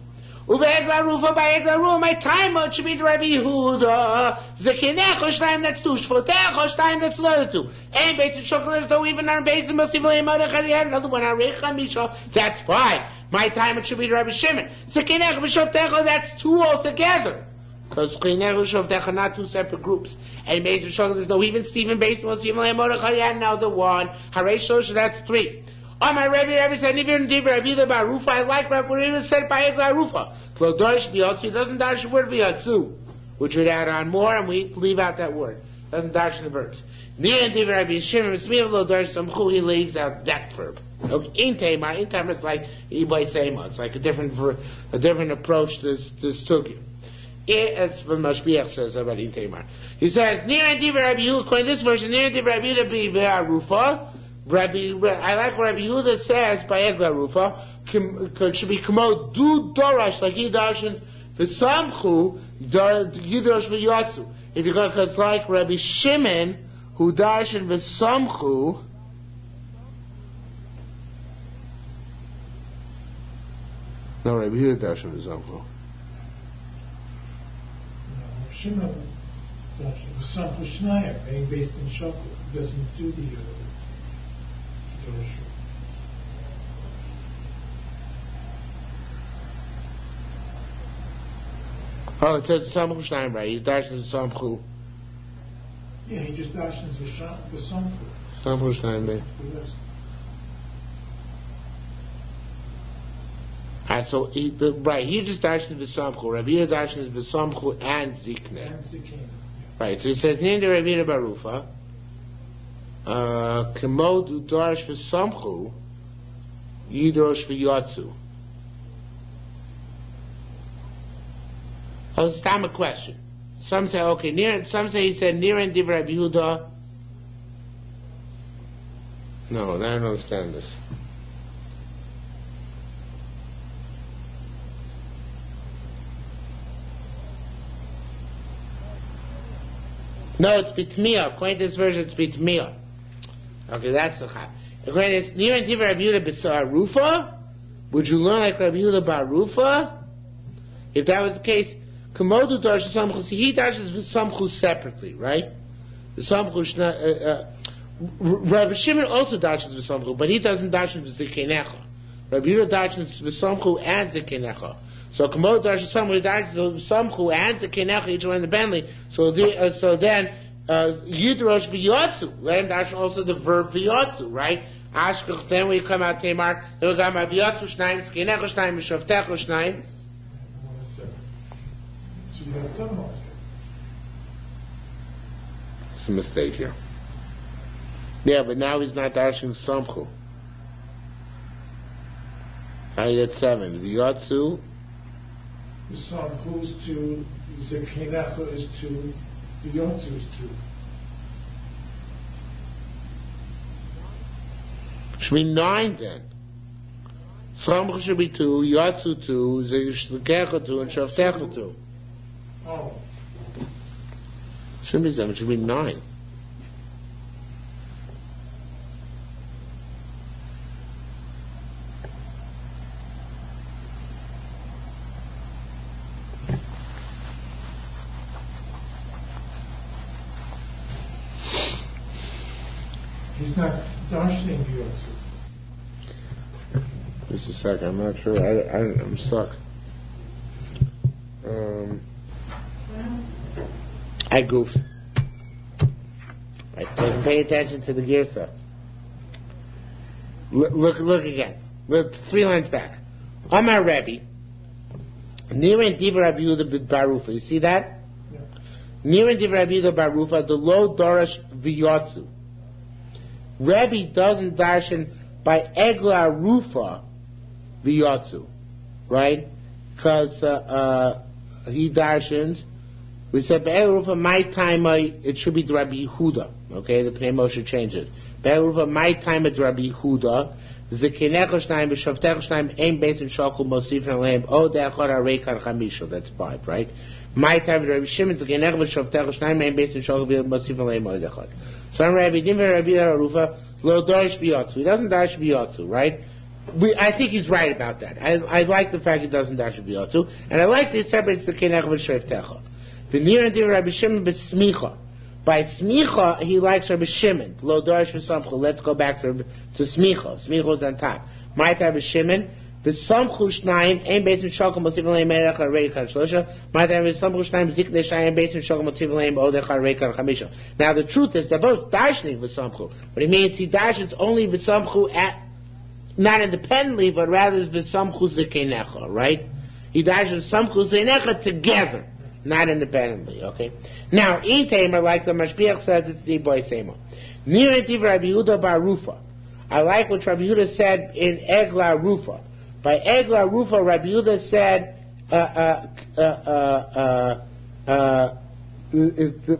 Uve'egla rufa ba'egla rufa, my time should be the Rabbi Yehuda. Zekinecho shtayim, that's 2. Shvotecho shtayim, that's another 2. And basic chocolate, though even our basic must even another one. Arecha misha, that's 5. My time should be the Rabbi Shimon. Zekinecho b'shovtecho, that's 2 altogether. Because Zekinecho b'shovtecho are not 2 separate groups. And basic chocolate, there's no even Stephen basic must even another one. Harei shosha, that's 3. Oh, my Rabbi said, even Rabbi Barufa, I like Rabbi Rabbi said by Barufa. Klodorish biyotzu, doesn't dash the word biyotzu, which would add on more, and we leave out that word. Doesn't dash the verbs. Near and Rabbi Shimon, he leaves out that verb. Okay, in Tamar is like Ibai Sema. It's like a different approach to this took you. It's what Mashbiach says about in Tamar. He says, near and Rabbi Yehuda, according to this version, near and Rabbi Yehuda Barufa. I like what Rabbi Yehuda says by Egla Rufa. Should be kamod du dorash like he darshans v'samchu yidrash v'yatzu. If you're going to, because like Rabbi Shimon who darshan v'samchu. No, Rabbi Yehuda darshan v'samchu. Shimon darshan v'samchu shnayim, being based in Shokul, doesn't do the Oh, it says Samchu Shnayim, right? He dashes Samchu. Yeah, he just dashes the Samchu. Samchu Shnayim, right? So he just dashes the Samchu. Rabbi Yehuda dashes the Samchu and Zikne. And Zikne. Right, so he says, Ninda Rabbi Yehuda Barufa. Kemod udarash v'samchu, yidrosh v'yatzu. Oh, it's a question. Some say, okay, some say he said, near and div Rabbi Yehuda. No, I don't understand this. No, it's bitmiyah. According to this version, it's bitmiyah. Okay, that's the chap. According to this, near and div Rabbi Yehuda b'sarufa, would you learn like Rabbi Yehuda barufa? If that was the case, Kamodu darsha samchu, he dashes v'samchu separately, right? The samchu, Rabbi Shimon also dashes v'samchu, but he doesn't dash v'zikenecha. Rabbi Yehuda dashes v'samchu and zikenecha. So Kamodu darsha samchu, he dashes v'samchu and zikenecha, each one in the Bentley. So then, Yidrosh v'yotzu, let him dash also the verb v'yotzu, right? Ashkach, then we come out Tamar, then we come out v'yotzu shnayim, zikenecha shnayim, v'shavtecha shnayim. It's a mistake here. Yeah, but now he's not dashing samchu. I get 7. The yatsu. The samchu is 2. The zekenecha is 2. The yatsu is 2. Should be 9 then. Samchu should be 2. Yatsu 2. Zekenecha 2. And shavtecha 2. Oh. Shouldn't be 7, it should be 9. He's not darshaning v'yotzu. Just a second, I'm not sure. I'm stuck. I goofed. I wasn't paying attention to the gear stuff. Look again. Look 3 lines back. Amar Rebbe, Nir and Diva Rabbi Yehuda Barufa. You see that? Yeah. Nir and Diva Rabbi Yehuda Barufa, the low Dorish V'yotzu. Rebbe doesn't darshan by Egla Rufa V'yotzu, right? Because he darshans. We said Be'er Rufa my time it should be Rabbi Yehuda. Okay, the Pnei Moshe changes. Be'er Rufa my time it's Rabbi Yehuda. Zekinecha shnayim v'shavtecha shnayim ein beis and shakul mosif naleim o de'achor harei kan chamisha. That's 5, right? My time Rabbi Shimon zekinecha v'shavtecha shnayim ein beis and shakul mosif naleim o de'achor. So I'm Rabbi Dim Rabbi Arufa lo dorish v'yotzu. He doesn't dash v'yotzu, right? I think he's right about that. I like the fact he doesn't dash v'yotzu, and I like that it separates zekinecha v'shavtecha. V'nir and Rabbi Shimon b'smicha. By smicha, he likes Rabbi Shimon. Lo dorish v'samchu. Let's go back to smicha. Smicha is on top. My type of Shimon. V'samchu shnayim. Ein beis mishalkom mosif aleim erech harei kan shlosha. My type is samchu shnayim. Ziknei shnayim. Beis mishalkom mosif aleim odech harei kan chamisha. Now the truth is they're both darshaning v'samchu. But it means he darshans only v'samchu at, not independently, but rather is v'samchu zekenecha, right? He darshans samchu zekenecha together. Not independently, okay? Now, in Tamer, like the Mashbiach says, it's the boy Sema. Nir Tiv Rabbi Yehuda Bar Rufa. I like what Rabbi Yehuda said in Egla Rufa. By Egla Rufa, Rabbi Yehuda said,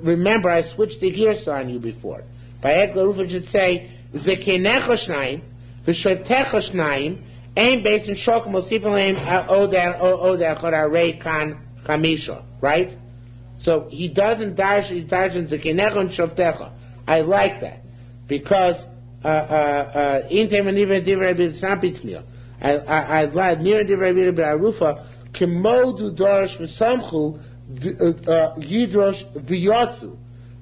remember, I switched the gears on you before. By Egla Rufa, it should say, Zekenecha Shnayim, V'shavtecha Shnayim, Ein Beis and Shok Mosif Aleim Odeh Harei Kan Chamisha, right? So he doesn't dash, he dashes Zekenecha and Shavtecha. I like that. Because Intem and Niva Divrei B'Rabbi Tzapitmiyah. I like Nir Divrei B'Arufa Kemodu Dorosh V'Samchu Yidrosh V'Yotzu.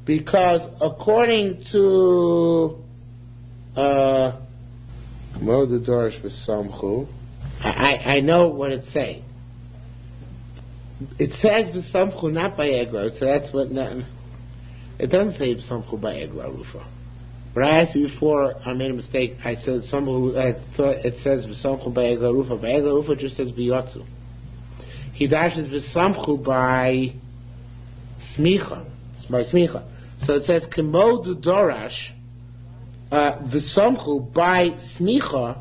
Because according to Kemodu Dorosh V'Samchu, I know what it's saying. It says v'samchu not by Egla, so that's what. It doesn't say v'samchu by Egla Rufa. But I asked you before, I made a mistake. I said I thought it says v'samchu by Egla Rufa. By Egla Rufa just says v'yotzu. He dashes v'samchu by smicha. It's by smicha. So it says kemodu dorash v'samchu by smicha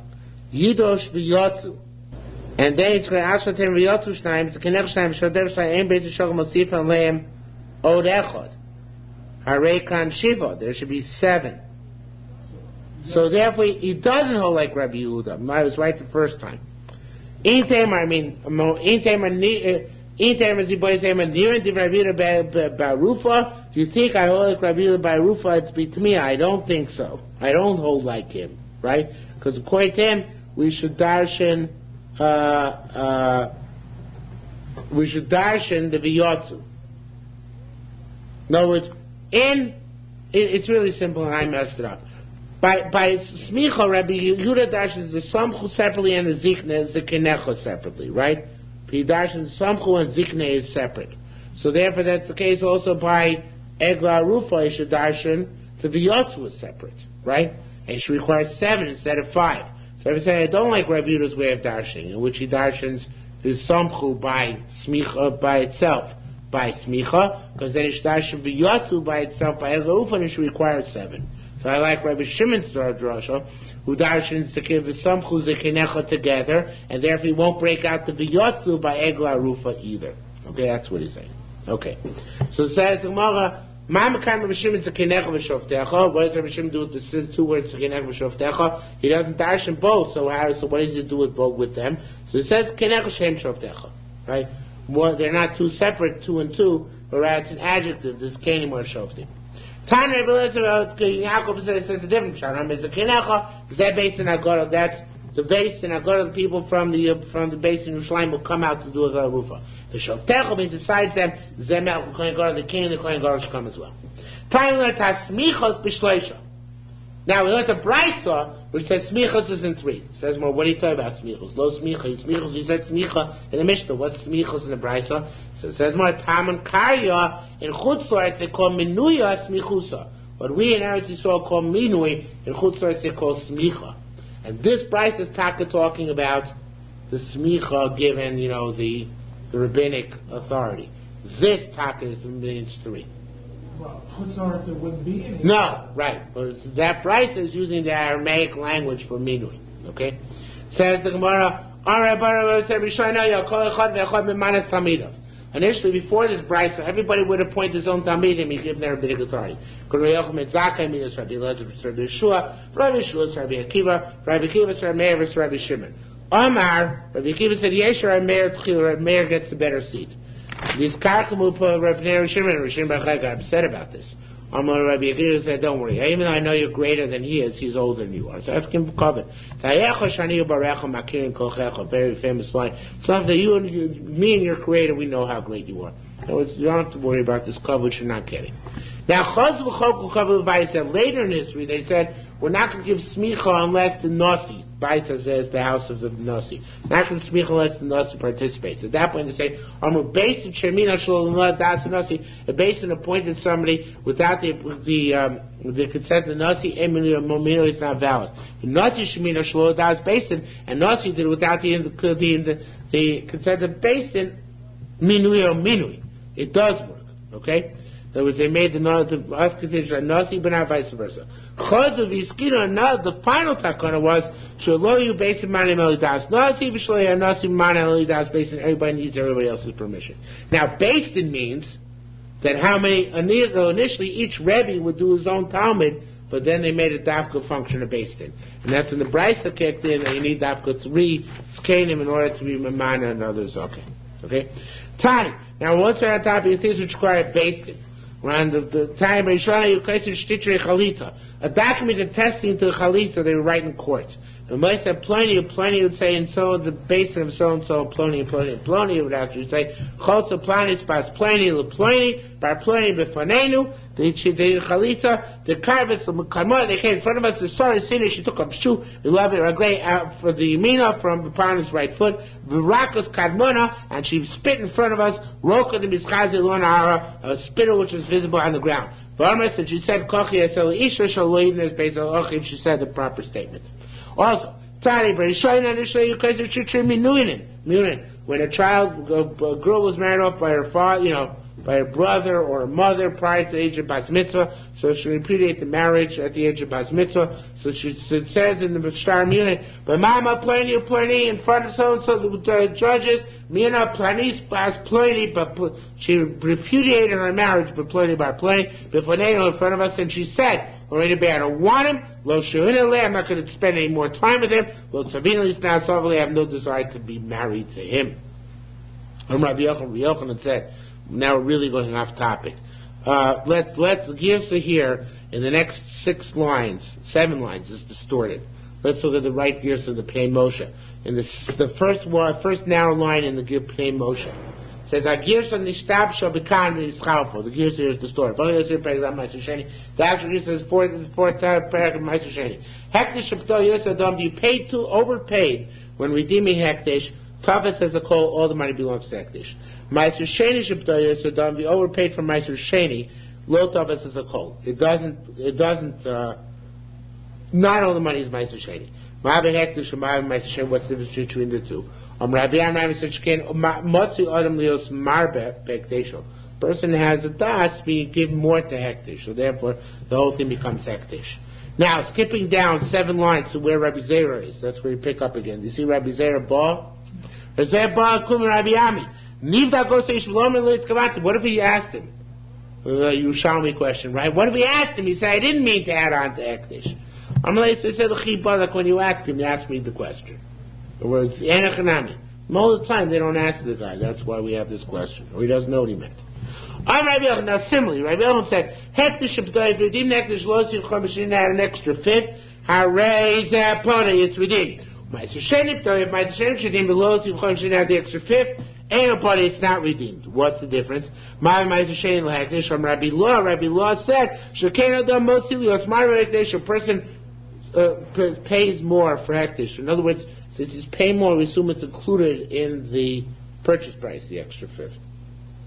yidosh v'yotzu. And then it's going to ask for them v'yotzu shnayim. It's a kenech shnayim. Shader shnayim. Ein beis shogam mosif aleim od echad. Harei kan shiva. There should be 7. So therefore, he doesn't hold like Rabbi Yehuda. I was right the first time. In Tamer, in Tamer is the boy saying, Nir and Rabbi Yehuda Barufa. Do you think I hold like Rabbi Yehuda Barufa? It's be to me. I don't think so. I don't hold like him, right? Because according to him, we should darshan the v'yotzu. In other words, it's really simple, and I messed it up. By smicha, Rabbi Yehuda darshans the samchu separately and the zekenecha separately, right? He darshans samchu and zikne is separate. So therefore, that's the case also by Egla Rufa. He should darshan the v'yotzu is separate, right? And he should require 7 instead of 5. So if I say I don't like Rabbi Yehuda's way of darshaning, in which he darshans the samchu by smicha by itself, by smicha, because then he should darshan v'yotzu by itself by Egla Rufa, and he should require 7. So I like Rabbi Shimon's drasha, who darshans the samchu zekenecha together, and therefore he won't break out the v'yotzu by Egla Rufa either. Okay, that's what he's saying. Okay, so it says Gemara. What does Rabbi Shimon do with the 2 words Kenech v'Shavtecha? He doesn't darshan both, so what does he do with both with them? So it says Kenech Shem Shavtecha, right? They're not 2 separate, 2 and 2, but rather it's an adjective. This Kenim or Shavtim. Tan Rabbi Yaakov says a different pshat. Is a Kenecha? Is that based in Agora? That's the base in Agora. The people from the base in Yerushalmi will come out to do a Rufa. The Shavtecha means besides them, Zemel, the Kohen Gadol, the king, and the Kohen Gadol should come as well. Time like Tasmichos b'shleisha. Now we learned the Brisa, which says smichas is in 3. It says more, what are you talking about smichas? Lo smichas, he said smicha in the Mishnah. What's smichas in the Brisa? So it says more, taman karya, in Chutzlaret they call minuya smichusa. What we in Eretz Yisrael call minui, in Chutzlaret they call smicha. And this Brisa is talking about the smicha given, the rabbinic authority. This taka means 3. Well, Chutzlaret there wouldn't be any. No, right. But that Brisa is using the Aramaic language for minui. Okay? Says the Gemara, initially, before this Brisa, everybody would appoint his own Talmidim and give their rabbinic authority. Rabbi Yeshua, Rabbi Akiva, Rabbi Akiva, Rabbi Meir, Rabbi Shimon. Omar, Rabbi Akiva said, Yeshua, Meir, Rabbi Meir gets the better seat. These Karkamupa, Rabbi Meir, Rabbi Shimon got upset about this. Omar, Rabbi Akiva said, don't worry, even though I know you're greater than he is, he's older than you are. So that's him covered. Very famous line. So after me and your creator, we know how great you are. In other words, you don't have to worry about this coverage you're not getting. Now, later in history, they said, we're not going to give smicha unless the nasi, Baita says, the house of the nasi. Not going to smicha unless the nasi participates. At that point, they say, a basin appointed somebody without the consent of the nasi, is not valid. The nasi shemina shlo das basin, and nasi did it without the consent of basin, minui. It does work, okay? In other words, they made the us contingent on nasi, but not vice versa. Because of Iskina, the final takana was shaloyu basin mani melidas nasi v'shaloyu nasi mani melidas basin. Everybody needs everybody else's permission. Now, basin means that initially each rebbe would do his own talmud, but then they made a dafka function of basin, and that's when the Brisa kicked in. And you need dafka 3 skanim in order to be mamana and others. Okay. Tani. Now, once we're on top of things which require basin. Around the time Rishana, you can see Shtitri Chalita. A document attesting to the Chalitza, they were writing in courts. And when I said Pliny would say, and so the basin of so and so, Pliny would actually say, Chaltza Pliny, Spas Pliny, LePliny, Bar Pliny, Befanenu, the Chalitza, the Karvis, the Karmah, they came in front of us, the sorry sinner, she took a shoe, we love it, Raglay out for the Yamina from upon his right foot, Virakas Kadmona, and she spit in front of us, Roka the Mizchazi Lonara, a spittle which was visible on the ground. Varmas, and she said, Kochi Esel Isha shall lead in this base of Ochiv, she said the proper statement. Also, Tani, when a child, a girl was married off by her father, by her brother or her mother prior to the age of Bas Mitzvah, so she repudiate the marriage at the age of Bas Mitzvah. So it says in the Shtar Munich, but Mama Pliny in front of so-and-so, the judges, Mina Planis Bas Pliny, but she repudiated her marriage, but Pliny by Pliny, before they in front of us, and she said, already I don't want him, Lo Shuhinale, I'm not going to spend any more time with him, Lo Savinali Snasovali, I have no desire to be married to him. Rabbi Yochanan said, now we're really going off topic. Let's Girsa here in the next 7 lines is distorted. Let's look at the right Girsa of the Pnei Moshe. In the first narrow line in the Pnei Moshe. It says, Girsa nishtab shall bekan v'yischalfo. The Girsa here is distorted. The actual Girsa is fourth paragraph of Meiser Sheni. Hektish shepto yosadom, you paid to, overpaid, when redeeming Hektish, Tavas has a call, all the money belongs to Hektish. Meiser Sheni Shabdaya Saddam, the overpaid from Meiser Sheni, Lo Tavas is a call. It doesn't, not all the money is Meiser Sheni. Ma'abin Hektish and Ma'abin Meiser Sheni, what's the difference between the two? Rabbi Amram said, Motzi Adam Leos Marbe Hektish. Person has a das, we give more to Hektish, so therefore the whole thing becomes Hektish. Now, skipping down 7 lines to where Rabbi Zera is, that's where you pick up again. Do you see Rabbi Zera Ba? Rabbi Zera Ba Kum Rabbi Ami. What if he asked him? Yerushalmi question, right? What if he asked him? He said, I didn't mean to add on to Ekdish. He said, like when you ask him, you ask me the question. In other words, most of the time they don't ask the guy. That's why we have this question. Or he doesn't know what he meant. Now, similarly, Rabbi Elon said, Hektish if redeemed Hektish Losi Chamishin had an extra 5th, Hare Zapona, it's redeemed. Meiser Sheni if Meiser Sheni should redeem the Losi Chamishin had the extra 5th, Party, it's not redeemed. What's the difference? My Rabbi Law said, a person pays more for hektish. In other words, since he's paying more, we assume it's included in the purchase price, the extra fifth.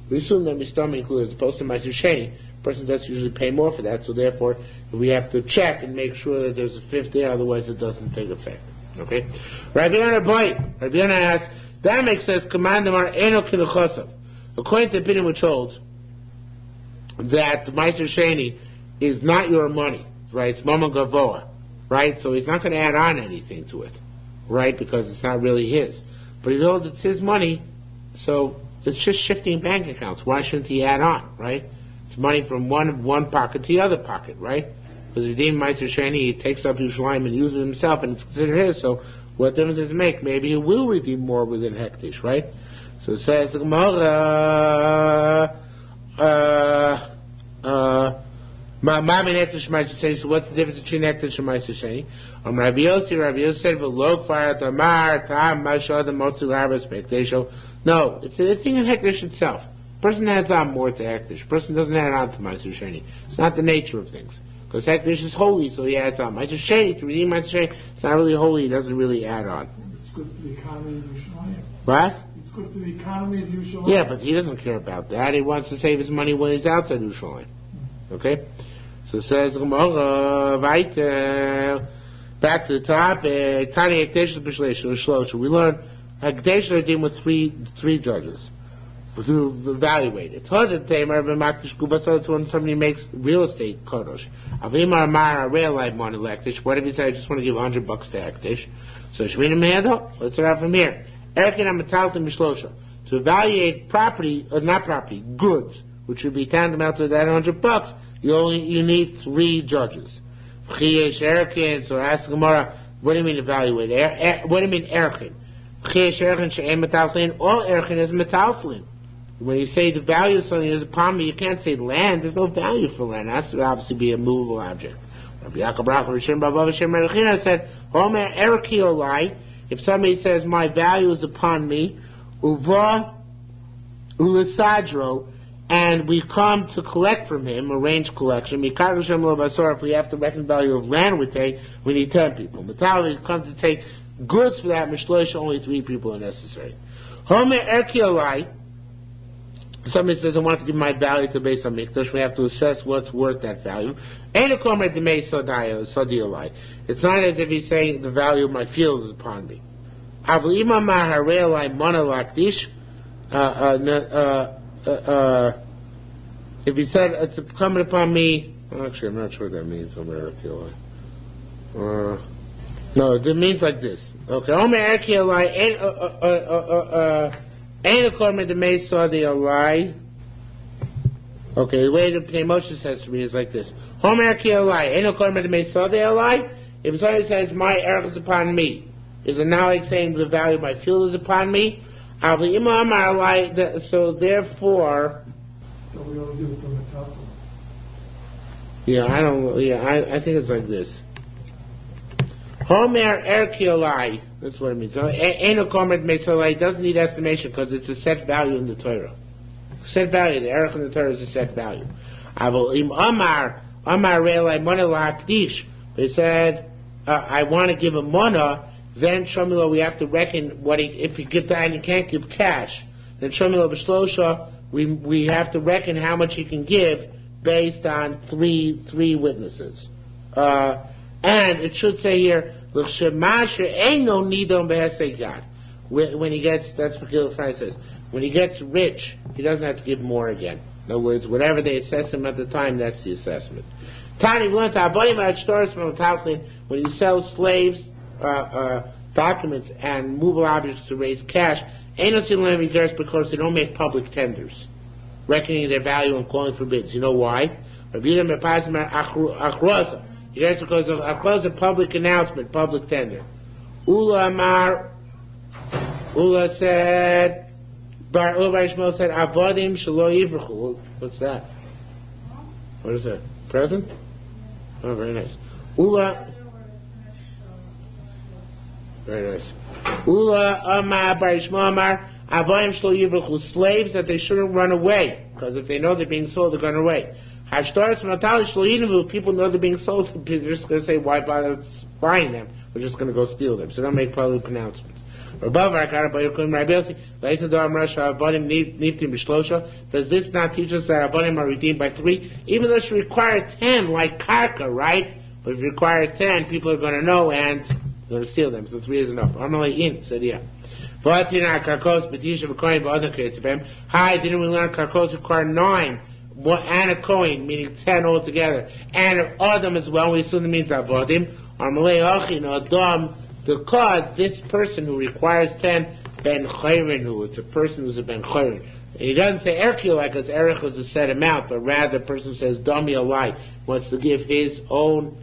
We assume that Mistama included as opposed to Meiser Sheni. The person does usually pay more for that, so therefore we have to check and make sure that there's a fifth there, otherwise it doesn't take effect. Okay? Rabbi Yonah asks, that makes sense, Commandamar Eno Kinuchosav. According to the opinion which holds that the Meiser Sheni is not your money, right? It's Mama Gavoa, right? So he's not going to add on anything to it, right? Because it's not really his. But he knows it's his money, so it's just shifting bank accounts. Why shouldn't he add on, right? It's money from one pocket to the other pocket, right? Because Redeem Meiser Sheni, he takes up Yerushalmi and uses it himself, and it's considered his, so what difference does it make? Maybe he will redeem more within Hektish, right? So it says the Gemara, so what's the difference between Hektish and Meiser Sheni? Rabbi Yossi said, "V'lo kvar tamar tam mashad motzi larvas bektesho." No, it's the thing in Hektish itself. Person adds on more to Hektish. Person doesn't add on to Meiser Sheni. It's not the nature of things. Because Hektish is holy, so he adds on. Meiser Sheni, to redeem Meiser Sheni, it's not really holy, he doesn't really add on. It's good for the economy of Yerushalayim. What? It's good for the economy of Yerushalayim. Yeah, but he doesn't care about that. He wants to save his money when he's outside Yerushalayim. Okay? So it says, back to the topic, Tani Hektish B'Shleisha. We learn Hektish are dealing with three judges to evaluate it. So somebody makes real estate kodosh. What if he said, I just want to give $100 to Hektish? So Shmina Mehado, let's start from here. To evaluate property, or not property, goods, which would be tantamount to that $100, you need 3 judges. So ask Gemara, what do you mean evaluate? What do you mean erchin? All erchin is metalflin. When you say the value of something is upon me, you can't say land. There's no value for land. It has to obviously be a movable object. Rabbi Yaakov Baruch Rishon Baba Hashem Merechina said, Homer erki olai. If somebody says my value is upon me, uva ulisadro, and we come to collect from him, arrange collection. If we have to reckon value of land we take, we need 10 people. Metalli come to take goods for that, Mishlosh, only 3 people are necessary. Homer erki olai. Somebody says, I want to give my value to Beis HaMikdash. We have to assess what's worth that value. It's not as if he's saying the value of my field is upon me. If he said it's coming upon me, actually I'm not sure what that means. No, it means like this. Okay, okay, the way the Pnei Moshe says to me is like this. If somebody says, my erech is upon me, is it now like saying the value of my field is upon me? So therefore... So we only do it from the top. I think it's like this. Homer erkiolai. That's what it means. So, Eno Komer Mesolai doesn't need estimation because it's a set value in the Torah. Set value. The erech in the Torah is a set value. Avol im Amar Re'elai Mona La'akdish. They said, I want to give a Mona, then Shomilo, we have to reckon if you get that and you can't give cash, then Shomilo B'Shlosha, we have to reckon how much he can give based on three witnesses. And it should say here, when he gets, that's what Gil Fry says, when he gets rich, he doesn't have to give more again. In other words, whatever they assess him at the time, that's the assessment. Tani, we learned when you sell slaves, documents, and movable objects to raise cash, because they don't make public tenders, reckoning their value and calling for bids. You know why? Yes, because of a public announcement, public tender. Ula said, Bar Shmuel said, Avodim shelo yivruchu. What's that? What is that? Present? Oh, very nice. Ula. Very nice. Ula Amar Bar Shmuel Amar, Avodim shelo yivruchu. Slaves that they shouldn't run away, because if they know they're being sold, they're going away. Hashtaris Matali Shloinivu, people know they're being sold, they're just going to say, why bother buying them? We're just going to go steal them. So don't make probably pronouncements. Does this not teach us that Rabbanim are redeemed by 3? Even though she required 10, like Karka, right? But if you require 10, people are going to know and they're going to steal them. So 3 is enough. Amalei said, yeah. Hi, didn't we learn Karkos require 9? And a coin, meaning 10 altogether. And Adam as well, we assume it means Avodim. Amalei Achin, Adam. The card, this person who requires 10, ben chayrinu, it's a person who's a ben chayrin. And he doesn't say erkil like as erich is a set amount, but rather the person says dami alai, wants to give his own,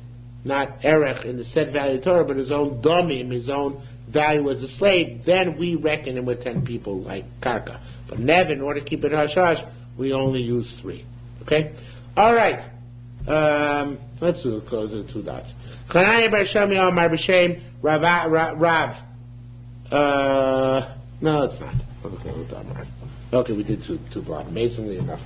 not erich in the set value of Torah, but his own damim, his own value as a slave, then we reckon him with 10 people like karka. But never, in order to keep it hush-hush, we only use 3. Okay? Alright. Let's do the 2 dots. Chananya bar Shami Amar b'shem Rav. No, it's not. Okay, we're done. Okay, we did two blocks. Amazingly enough.